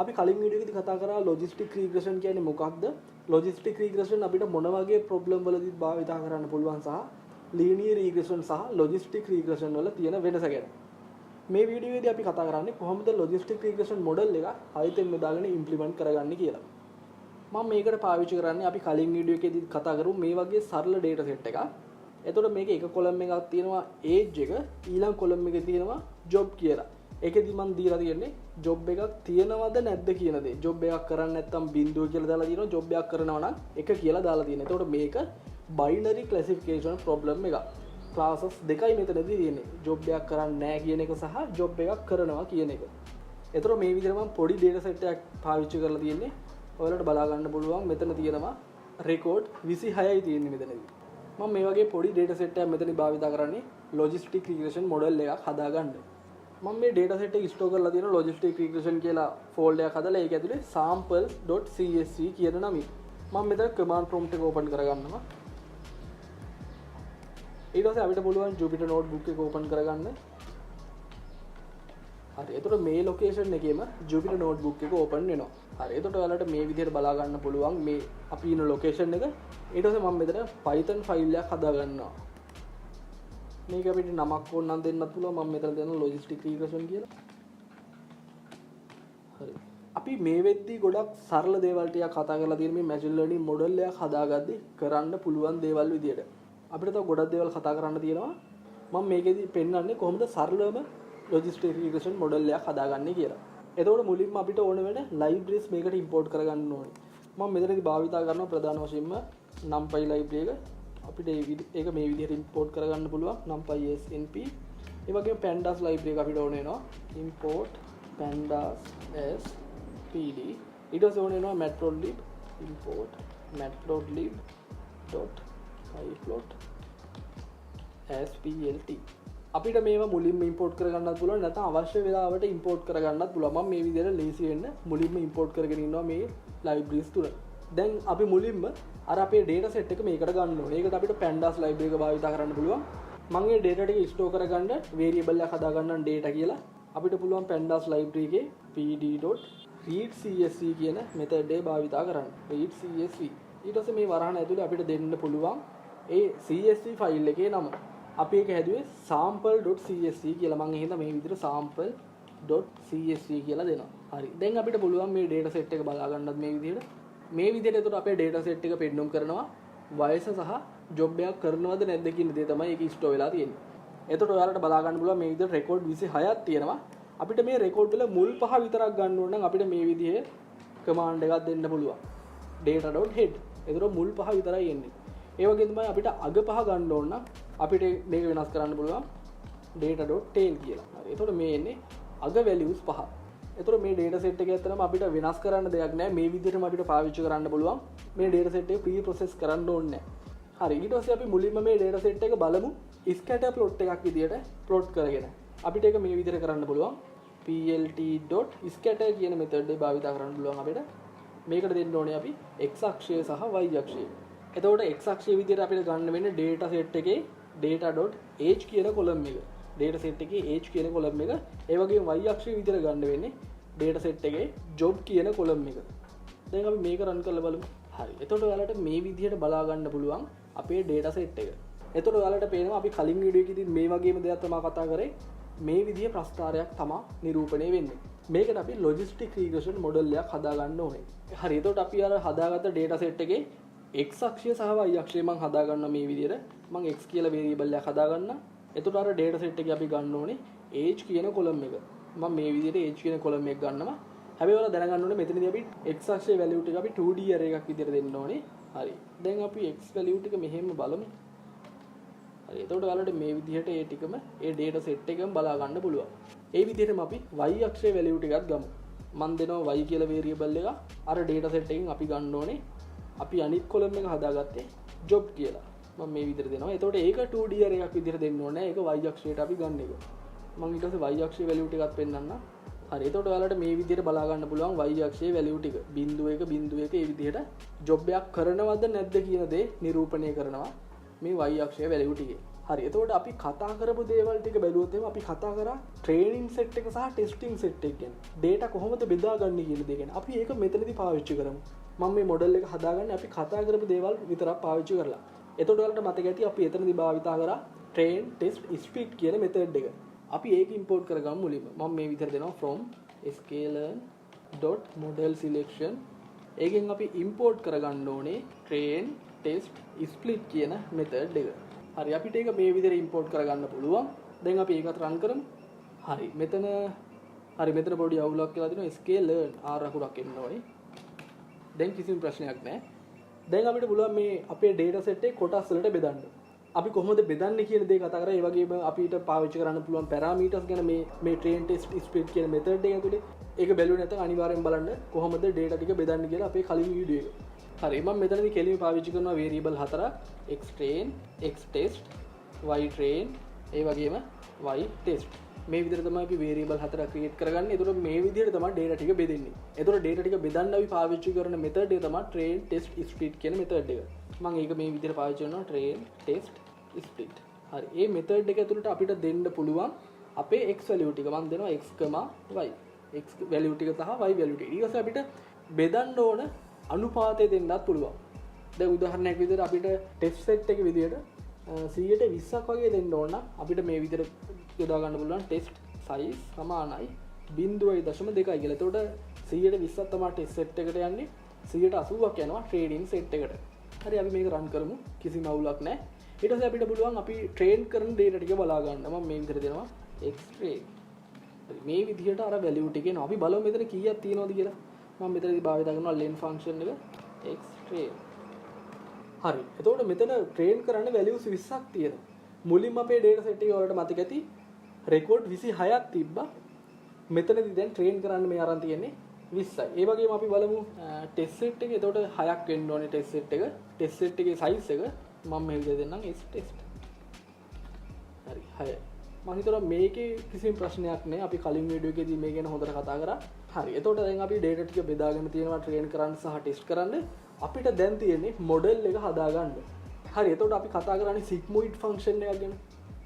අපි කලින් වීඩියෝ එකේදී කතා කරා ලොජිස්ටික් රීග්‍රෙෂන් කියන්නේ මොකක්ද? ලොජිස්ටික් රීග්‍රෙෂන් අපිට මොන වගේ ප්‍රොබ්ලම් වලදී භාවිත කරන්න පුළුවන් සහ ලීනියර් රීග්‍රෙෂන් සහ ලොජිස්ටික් රීග්‍රෙෂන් වල තියෙන වෙනස ගැන. මේ වීඩියෝ එකේදී අපි කතා කරන්නේ කොහොමද ලොජිස්ටික් රීග්‍රෙෂන් මොඩල් එක Python යොදාගෙන ඉම්ප්ලිමන්ට් කරගන්නේ කියලා. මම මේකට පාවිච්චි කරන්නේ අපි කලින් වීඩියෝ එකේදී කතා කරපු මේ වගේ සරල data set එකක්. එතකොට මේක එක කොලම් එකක් තියෙනවා age එක, ඊළඟ කොලම් එකේ තියෙනවා job කියලා. ඒකෙදි මම දීලා තියෙන්නේ job එකක් තියෙනවද නැද්ද කියන දේ. job එකක් කරන්නේ නැත්නම් බිඳුව කියලා දාලා තියෙනවා. job එකක් කරනවා නම් එක කියලා දාලා තියෙනවා. එතකොට මේක binary classification problem එකක්. classes දෙකයි මෙතනදී තියෙන්නේ. job එකක් කරන්නේ නැහැ කියන එක සහ job එකක් කරනවා කියන එක. එතකොට මේ විදිහට මම පොඩි data set එකක් පාවිච්චි කරලා තියෙන්නේ. ඔයාලට බලා ගන්න පුළුවන් මෙතන තියෙනවා record 26යි තියෙන්නේ මෙතනදී. මම මේ වගේ පොඩි data set එකක් මෙතනදී භාවිත කරන්නේ logistic regression model එකක් හදාගන්න. මම මේ data set එක store කරලා තියෙන logistic regression කියලා folder එකක් හදලා ඒක ඇතුලේ samples.csv කියන නමින්. මම මෙතන command prompt එක open කරගන්නවා. ඊට පස්සේ අපිට පුළුවන් Jupyter notebook එක open කරගන්න. හරි. එතකොට මේ location එකේම Jupyter notebook එක open වෙනවා. හරි. එතකොට ඔයාලට මේ විදිහට බලා ගන්න පුළුවන් මේ අපි ඉන්න location එක. ඊට පස්සේ මම මෙතන Python file එකක් හදා ගන්නවා. මේක අපිට නමක් ඕනනම් දෙන්නත් පුළුවන්. මම මෙතන දෙන logistic regression කියලා. හරි. අපි මේ වෙද්දී ගොඩක් සරල දේවල් ටිකක් කතා කරලා තියෙන මේ machine learning model එකක් හදාගද්දි කරන්න පුළුවන් දේවල් විදියට. අපිට තව ගොඩක් දේවල් කතා කරන්න තියෙනවා. මම මේකෙදි පෙන්නන්නේ කොහොමද සරලවම logistic regression model එකක් හදාගන්නේ කියලා. එතකොට මුලින්ම අපිට ඕන වෙන libraries මේකට import කරගන්න ඕනේ. මම මෙතනදී භාවිත කරනවා ප්‍රධාන වශයෙන්ම numpy library එක. අපිට ඒක මේ විදිහට import කරගන්න පුළුවන් numpy snp. ඒ වගේම pandas library එක අපිට ඕන වෙනවා import pandas as pd. ඊට පස්සේ ඕන වෙනවා matplotlib import matplotlib.pyplot as plt. අපිට මේවා මුලින්ම import කරගන්නත් පුළුවන් නැත්නම් අවශ්‍ය වෙලාවට import කරගන්නත් පුළුවන්. මම මේ විදිහට lazy වෙන්න මුලින්ම import කරගෙන ඉන්නවා මේ libraries තුන. දැන් අපි මුලින්ම අර අපේ data set එක මේකට ගන්න ඕනේ. ඒකට අපිට pandas library එක භාවිත කරන්න පුළුවන්. මම මේ data ටික store කරගන්න variable එකක් හදා ගන්නම් data කියලා. අපිට පුළුවන් pandas library එකේ pd.readcsv කියන method එක භාවිත කරන්න. readcsv. ඊට පස්සේ මේ වරහන ඇතුලේ අපිට දෙන්න පුළුවන් ඒ csv file එකේ නම. අපි ඒක හැදුවේ sample.csv කියලා. මම එහෙනම් මේ විදිහට sample.csv කියලා දෙනවා. හරි. දැන් අපිට පුළුවන් මේ data set එක බලා ගන්නත් මේ විදිහට. මේ විදිහට එතකොට අපේ data set එක පෙන්නුම් කරනවා වයස සහ job එකක් කරනවද නැද්ද කියන දේ තමයි ඒක store වෙලා තියෙන්නේ. එතකොට ඔයාලට බලා ගන්න පුළුවන් මේ විදිහට record 26ක් තියෙනවා. අපිට මේ record වල මුල් පහ විතරක් ගන්න ඕන නම් අපිට මේ විදිහේ command එකක් දෙන්න පුළුවන්. data.head. එතකොට මුල් පහ විතරයි එන්නේ. ඒ වගේම තමයි අපිට අග පහ ගන්න ඕන නම් අපිට මේක වෙනස් කරන්න පුළුවන් data.tail කියලා. හරි. එතකොට මේ එන්නේ අග values පහ. එතකොට මේ data set එක ඇත්තටම අපිට වෙනස් කරන්න දෙයක් නැහැ. මේ විදිහටම අපිට පාවිච්චි කරන්න පුළුවන්. මේ data set එක pre process කරන්න ඕනේ නැහැ. හරි. ඊට පස්සේ අපි මුලින්ම මේ data set එක බලමු scatter plot එකක් විදිහට plot කරගෙන. අපිට ඒක මේ විදිහට කරන්න පුළුවන්. plt.scatter කියන method එක භාවිත කරන්න පුළුවන් අපිට. මේකට දෙන්න ඕනේ අපි x අක්ෂය සහ y අක්ෂය. එතකොට x අක්ෂය විදිහට අපිට ගන්න වෙන්නේ data set එකේ data.age කියන column එක. data set එකේ age කියන column එක. ඒ වගේම y අක්ෂය විදිහට ගන්න වෙන්නේ data set එකේ job කියන column එක. දැන් අපි මේක run කරලා බලමු. හරි. එතකොට ඔයාලට මේ විදිහට බලා ගන්න පුළුවන් අපේ data set එක. එතකොට ඔයාලට පේනවා අපි කලින් වීඩියෝ එකේදී මේ වගේම දෙයක් තමයි කතා කරේ. මේ විදිහේ ප්‍රස්ථාරයක් තමයි නිරූපණය වෙන්නේ. මේකට අපි logistic regression model එකක් හදා ගන්න ඕනේ. හරි. එතකොට අපි අර හදාගත්ත data set එකේ x අක්ෂය සහ y අක්ෂය මම හදා ගන්නවා මේ විදිහට. මම x කියලා variable එකක් හදා ගන්නවා. එතකොට අර data set එකේ අපි ගන්න ඕනේ age කියන column එක. මම මේ විදිහට age කියන column එක ගන්නවා. හැබැයි ඔයාලා දැනගන්න ඕනේ මෙතනදී අපි x අක්ෂයේ value ටික අපි 2D array එකක් විදිහට දෙන්න ඕනේ. හරි. දැන් අපි x value ටික මෙහෙම බලමු. හරි. එතකොට ඔයාලට මේ විදිහට ඒ ටිකම ඒ data set එකම බලා ගන්න පුළුවන්. ඒ විදිහටම අපි y අක්ෂයේ value ටිකක් ගමු. මම දෙනවා y කියලා variable එක. අර data set එකෙන් අපි ගන්න ඕනේ අපි අනිත් column එක හදාගත්තේ job කියලා. මම මේ විදිහට දෙනවා. එතකොට ඒක 2D array එකක් විදිහට දෙන්න ඕනේ. ඒක y අක්ෂයට අපි ගන්න එක. මම ඊට පස්සේ y අක්ෂයේ value ටිකක් පෙන්නන්න. හරි. එතකොට ඔයාලට මේ විදිහට බලා ගන්න පුළුවන් y අක්ෂයේ value ටික. බිංදුව එක ඒ විදිහට job එකක් කරනවද නැද්ද කියන දේ නිරූපණය කරනවා මේ y අක්ෂයේ value ටිකේ. හරි එතකොට අපි කතා කරපු දේවල් ටික බැලුවොත් එහෙනම් අපි කතා කරා ට්‍රේනින් සෙට් එක සහ ටෙස්ටිං සෙට් එක ගැන. data කොහොමද බෙදාගන්නේ කියන දේ ගැන. අපි ඒක මෙතනදී පාවිච්චි කරමු. මම මේ මොඩල් එක හදාගන්නේ අපි කතා කරපු දේවල් විතරක් පාවිච්චි කරලා. එතකොට ඔයාලට මතක ඇති අපි එතනදී භාවිතා කරා train test split කියන method එක. අපි ඒක import කරගමු මුලින්ම. මම මේ විදිහට දෙනවා from sklearn.model selection. ඒකෙන් අපි import කරගන්න ඕනේ train test split කියන method එක. හරි අපිට ඒක මේ විදිහට import කරගන්න පුළුවන්. දැන් අපි ඒකත් run කරමු. හරි මෙතන පොඩි අවුලක් කියලා දෙනවා sklearn r අකුරක් එන්න ඕනේ. දැන් කිසිම ප්‍රශ්නයක් නැහැ. දැන් අපිට පුළුවන් මේ අපේ data set එක කොටස් වලට බෙදන්න. අපි කොහොමද බෙදන්නේ කියන දේ කතා කරා. ඒ වගේම අපිට පාවිච්චි කරන්න පුළුවන් parameters ගැන මේ train test split කියන method එක ඇතුලේ. ඒක බැලුවේ නැත්නම් අනිවාර්යෙන් බලන්න කොහොමද data ටික බෙදන්නේ කියලා අපේ කලින් වීඩියෝ එක. හරි මම මෙතනදී කෙලිම පාවිච්චි කරනවා variable හතරක් xtrain xtest ytrain ඒ වගේම ytest. මේ විදිහට තමයි අපි variable හතරක් create කරගන්නේ. ඒතකොට මේ විදිහට තමයි data ටික බෙදෙන්නේ. ඒතකොට data ටික බෙදන්න අපි පාවිච්චි කරන method එක තමයි train test split කියන method එක. මම ඒක මේ විදිහට පාවිච්චි කරනවා train test split. හරි මේ method එක ඇතුළට අපිට දෙන්න පුළුවන් අපේ x value ටික. මම දෙනවා x, y. x value ටික සහ y value ටික. ඊට පස්සේ අපිට බෙදන්න ඕන අනුපාතය දෙන්නත් පුළුවන්. දැන් උදාහරණයක් විදිහට අපිට ටෙස්ට් සෙට් එක විදිහට 120ක් වගේ දෙන්න ඕන නම් අපිට මේ විදිහට යොදා ගන්න පුළුවන් ටෙස්ට් සයිස් සමානයි 0.2 කියලා. එතකොට 120ක් තමයි ටෙස්ට් සෙට් එකට යන්නේ. 180ක් යනවා ට්‍රේනින් සෙට් එකට. හරි අපි මේක රන් කරමු. කිසිම අවුලක් නැහැ. ඊට පස්සේ අපිට පුළුවන් අපි ට්‍රේන් කරන data ටික බලා ගන්න. මම මේ විදිහට දෙනවා xtrain. මේ විදිහට අර value ටික එනවා. අපි බලමු මෙතන කීයක් තියෙනවද කියලා. මම මෙතනදී භාවිත කරනවා len function එක xtrain. හරි. එතකොට මෙතන train කරන්න values 20ක් තියෙනවා. මුලින්ම අපේ data set එකේ වලට මතක ඇති record 26ක් තිබ්බා. මෙතනදී දැන් train කරන්න මේ අරන් තියෙන්නේ 20යි. ඒ වගේම අපි බලමු test set එකේ එතකොට 6ක් වෙන්න ඕනේ test set එක. test set එකේ size එක මම මේ විදිහට දෙන්නම් xtest. හරි 6යි. මම හිතනවා මේකේ කිසිම ප්‍රශ්නයක් නැහැ. අපි කලින් වීඩියෝ එකේදී මේ ගැන හොඳට කතා කරා. හරි. එතකොට දැන් අපි data ටික බෙදාගෙන තියෙනවා train කරන්න සහ test කරන්න. අපිට දැන් තියෙන්නේ model එක හදාගන්න. හරි. එතකොට අපි කතා කරන්නේ sigmoid function එකක් ගැන.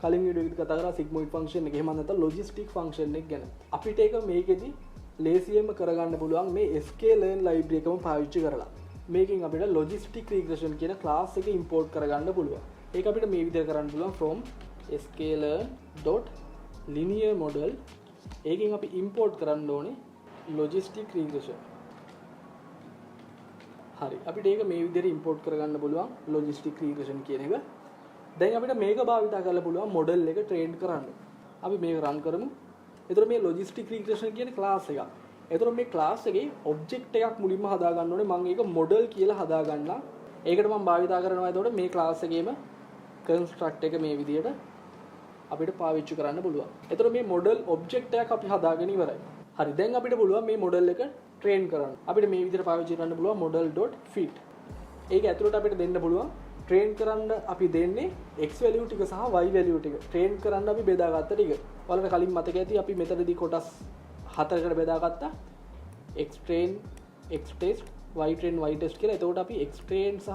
කලින් වීඩියෝ එකේදී කතා කරා sigmoid function එක. එහෙම නැත්නම් logistic function එක ගැන. අපිට ඒක මේකෙදී ලේසියෙන්ම කරගන්න පුළුවන් මේ sklearn library එකම පාවිච්චි කරලා. මේකෙන් අපිට logistic regression කියන class එක import කරගන්න පුළුවන්. ඒක අපිට මේ විදිහට කරන්න පුළුවන් from sklearn.linear model. ඒකෙන් අපි import කරන්න ඕනේ logistic regression. හරි අපිට ඒක මේ විදිහට import කරගන්න පුළුවන් logistic regression කියන එක. දැන් අපිට මේක භාවිතා කරලා පුළුවන් model එක train කරන්න. අපි මේක run කරමු. එතකොට මේ logistic regression කියන්නේ class එකක්. එතකොට මේ class එකේ object එකක් මුලින්ම හදා ගන්න ඕනේ. මම ඒක model කියලා හදා ගන්නවා. ඒකට මම භාවිතා කරනවා එතකොට මේ class එකේම construct එක මේ විදිහට අපිට පාවිච්චි කරන්න පුළුවන්. එතකොට මේ model object එකක් අපි හදාගෙන ඉවරයි. හරි දැන් අපිට පුළුවන් මේ model එක train කරන්න. අපිට මේ විදිහට පාවිච්චි කරන්න පුළුවන් model.fit. ඒක ඇතුළට අපිට දෙන්න පුළුවන් train කරන්න අපි දෙන්නේ x value ටික සහ y value ටික. train කරන්න අපි බෙදාගත්ත ටික. ඔයාලට කලින් මතක ඇති අපි මෙතනදී කොටස් 4කට බෙදාගත්තා. xtrain, xtest, ytrain, ytest කියලා. එතකොට අපි xtrain සහ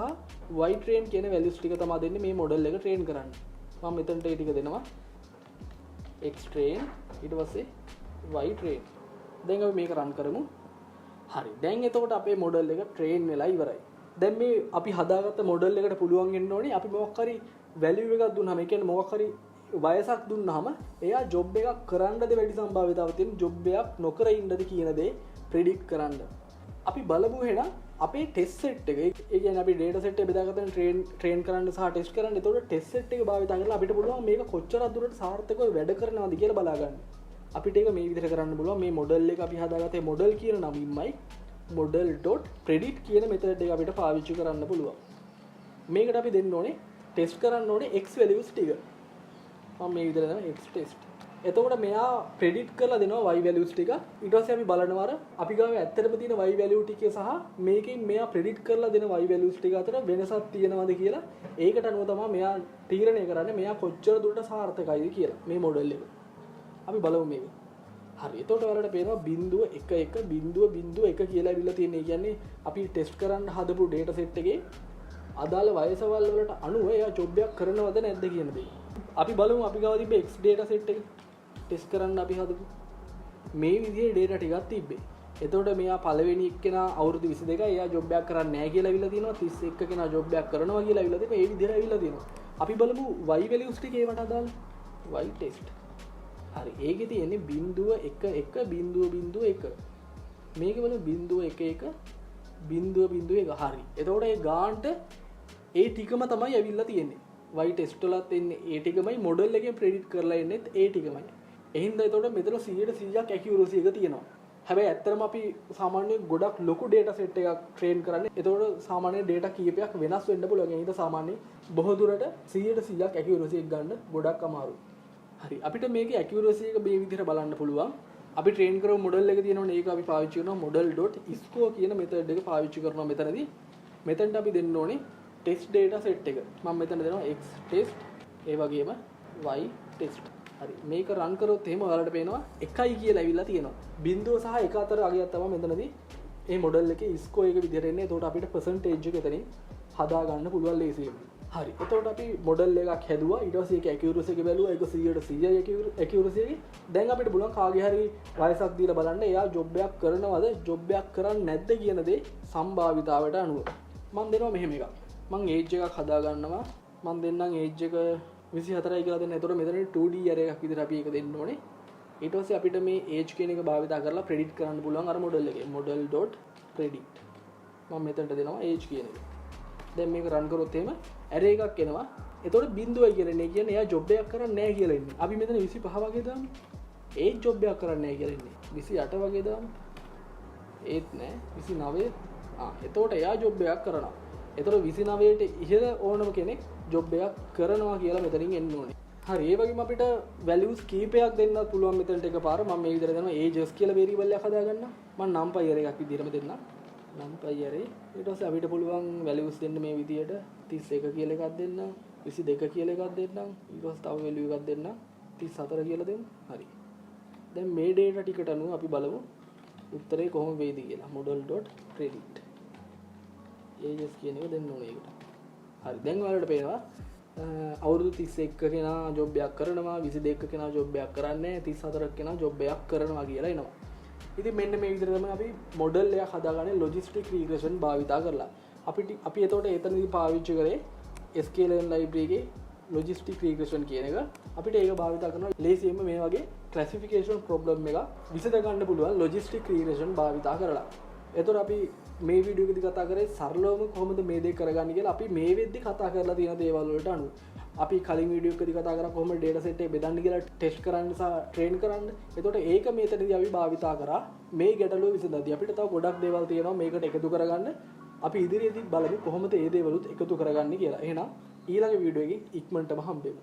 ytrain කියන values ටික තමයි දෙන්නේ මේ model එක train කරන්න. මම මෙතනට ඒ ටික දෙනවා. xtrain ඊට පස්සේ ytrain. දැන් අපි මේක run කරමු. හරි. දැන් එතකොට අපේ model එක train වෙලා ඉවරයි. දැන් මේ අපි හදාගත්ත model එකට පුළුවන් වෙන්න ඕනේ අපි මොකක් හරි value එකක් දුන්නාම ඒ කියන්නේ මොකක් හරි වයසක් දුන්නාම එයා job එකක් කරන්නද වැඩි සම්භාව්‍යතාවක් තියෙන job එකක් නොකර ඉන්නද කියන දේ predict කරන්න. අපි බලමු එහෙනම් අපේ test set එක. ඒ කියන්නේ අපි data set එක බෙදාගත්තම train කරන්න සහ test කරන්න. එතකොට test set එක භාවිත කරලා අපිට පුළුවන් මේක කොච්චර දුරට සාර්ථකව වැඩ කරනවද කියලා බලා ගන්න. අපිට ඒක මේ විදිහට කරන්න පුළුවන්. මේ model එක අපි හදාගත්තේ model කියන නමින්මයි model.predict කියන method එක අපිට පාවිච්චි කරන්න පුළුවන්. මේකට අපි දෙන්න ඕනේ test කරන්න ඕනේ x values ටික. මම මේ විදිහට දෙනවා xtest. එතකොට මෙයා predict කරලා දෙනවා y values ටික. ඊට පස්සේ අපි බලනවා අපි ගාව ඇත්තටම තියෙන y value ටික සහ මේකෙන් මෙයා predict කරලා දෙන y values ටික අතර වෙනසක් තියෙනවද කියලා. ඒකට අනුව තමයි මෙයා තීරණය කරන්නේ මෙයා කොච්චර දුරට සාර්ථකයිද කියලා මේ model එක. අපි බලමු මේක. හරි. එතකොට ඔයාලට පේනවා 0.1 කියලා ඇවිල්ලා තියෙන්නේ. ඒ කියන්නේ අපි ටෙස්ට් කරන්න හදපු data set එකේ අදාළ වයසවල් වලට අනුව එයා ජොබ් එකක් කරනවද නැද්ද කියන දේ. අපි බලමු අපි ගාව තිබ්බ X data set එක ටෙස්ට් කරන්න අපි හදමු. මේ විදිහේ data ටිකක් තිබ්බේ. එතකොට මෙයා පළවෙනි එක්කෙනා අවුරුදු 22යි එයා ජොබ් එකක් කරන්නේ නැහැ කියලා අවිලා තියෙනවා. 31 කෙනා ජොබ් එකක් කරනවා කියලා අවිලා තියෙනවා. මේ විදිහට අවිලා තියෙනවා. අපි බලමු y values ටික ඒවට අදාළ y test. හරි. ඒකේ තියෙන්නේ 0.1.1.1. මේක බලමු 0.11 0.1. හරි. එතකොට ඒ ගානට ඒ ටිකම තමයි අවිලා තියෙන්නේ. y test වලත් එන්නේ ඒ ටිකමයි මොඩල් එකෙන් ප්‍රෙඩික්ට් කරලා එන්නේත් ඒ ටිකමයි. එහෙනම් එතකොට මෙතන 100%ක් ඇකියුරසි එක තියෙනවා. හැබැයි ඇත්තටම අපි සාමාන්‍යයෙන් ගොඩක් ලොකු data set එකක් train කරන්නේ. එතකොට සාමාන්‍ය data කීපයක් වෙනස් වෙන්න පුළුවන්. ඒ හින්දා සාමාන්‍යයෙන් බොහෝ දුරට 100%ක් accuracy එක ගන්න ගොඩක් අමාරුයි. හරි. අපිට මේකේ accuracy එක මේ විදිහට බලන්න පුළුවන්. අපි train කරපු model එක තියෙනවනේ ඒක අපි පාවිච්චි කරනවා model.score කියන method එක පාවිච්චි කරනවා මෙතනදී. මෙතනට අපි දෙන්න ඕනේ test data set එක. මම මෙතන දෙනවා x test ඒ වගේම y test. හරි. මේක run කරොත් එහෙම ඔයාලට පේනවා 1යි කියලා ඇවිල්ලා තියෙනවා. බිංදුව සහ 1 අතර අගයක් තමයි මෙතනදී මේ මොඩල් එකේ ස්කෝර් එක විදිහට එන්නේ. එතකොට අපිට percentage එක එතනින් හදා ගන්න පුළුවන් ලේසියෙන්. හරි. එතකොට අපි මොඩල් එකක් හැදුවා. ඊට පස්සේ ඒක accuracy එක බැලුවා. ඒක 100% accuracy එක. දැන් අපිට පුළුවන් කාගේ හරි වයසක් දීලා බලන්න එයා ජොබ් එකක් කරනවද ජොබ් එකක් කරන්නේ නැද්ද කියන දේ සම්භාවිතාවට අනුව. මම දෙනවා මෙහෙම එකක්. මම age එකක් හදා ගන්නවා. මම දෙන්නම් age එක 24යි කියලා දෙන්න. එතකොට මෙතන 2D array එකක් විදිහට අපි ඒක දෙන්න ඕනේ. ඊට පස්සේ අපිට මේ age කියන එක භාවිතා කරලා predict කරන්න පුළුවන් අර model එකේ model.predict. මම මෙතනට දෙනවා age කියන එක. දැන් මේක run කරොත් එහෙම array එකක් එනවා. එතකොට බිංදුවයි කියන්නේ කියන්නේ එයා job එකක් කරන්නේ නැහැ කියලා ඉන්නේ. අපි මෙතන 25 වගේ දාමු. age job එකක් කරන්නේ නැහැ කියලා ඉන්නේ. 28 වගේ දාමු. ඒත් නෑ 29. එතකොට එයා job එකක් කරනවා. එතකොට 29ට ඉහළ ඕනම කෙනෙක් ජොබ් එකක් කරනවා කියලා මෙතනින් එන්න ඕනේ. හරි. ඒ වගේම අපිට values කීපයක් දෙන්නත් පුළුවන් මෙතනට එකපාර. මම මේ විදිහට දෙනවා ages කියලා variable එකක් හදාගන්න. මම numpy array එකක් විදිහටම දෙන්නම්. numpy array. ඊට පස්සේ අපිට පුළුවන් values දෙන්න මේ විදිහට 31 කියලා එකක් දෙන්න, 22 කියලා එකක් දෙන්න, ඊට පස්සේ තව value එකක් දෙන්න, 34 කියලා දෙන්න. හරි. දැන් මේ data ටිකට අනුව අපි බලමු උත්තරේ කොහොම වෙයිද කියලා. model.predict. ages කියන එක දෙන්න ඕනේ ඒකට. හරි. දැන් ඔයාලට පේනවා අවුරුදු 31 කෙනා ජොබ් එකක් කරනවා, 22 කෙනා ජොබ් එකක් කරන්නේ නැහැ, 34 කෙනා ජොබ් එකක් කරනවා කියලා එනවා. ඉතින් මෙන්න මේ විදිහට තමයි අපි මොඩල් එකක් හදාගන්නේ logistic regression භාවිතා කරලා. අපි එතකොට එතනදී පාවිච්චි කරේ sklearn library එකේ logistic regression කියන එක. අපිට ඒක භාවිතා කරනවා ලේසියෙන්ම මේ වගේ classification problem එක විසඳ ගන්න පුළුවන් logistic regression භාවිතා කරලා. එතකොට අපි මේ වීඩියෝ එකේදී කතා කරේ සරලවම කොහොමද මේ දේ කරගන්නේ කියලා. අපි මේ වෙද්දි කතා කරලා තියෙන දේවල් වලට අනුව අපි කලින් වීඩියෝ එකේදී කතා කරා කොහොමද data set එක බෙදන්න කියලා ටෙස්ට් කරන්න සහ ට්‍රේන් කරන්න. එතකොට ඒක මෙතනදී අපි භාවිතා කරා මේ ගැටලුව විසඳද්දී. අපිට තව ගොඩක් දේවල් තියෙනවා මේකට එකතු කරගන්න. අපි ඉදිරියේදී බලමු කොහොමද මේ දේවලුත් එකතු කරගන්නේ කියලා. එහෙනම් ඊළඟ වීඩියෝ එකේ ඉක්මනටම හම්බෙමු.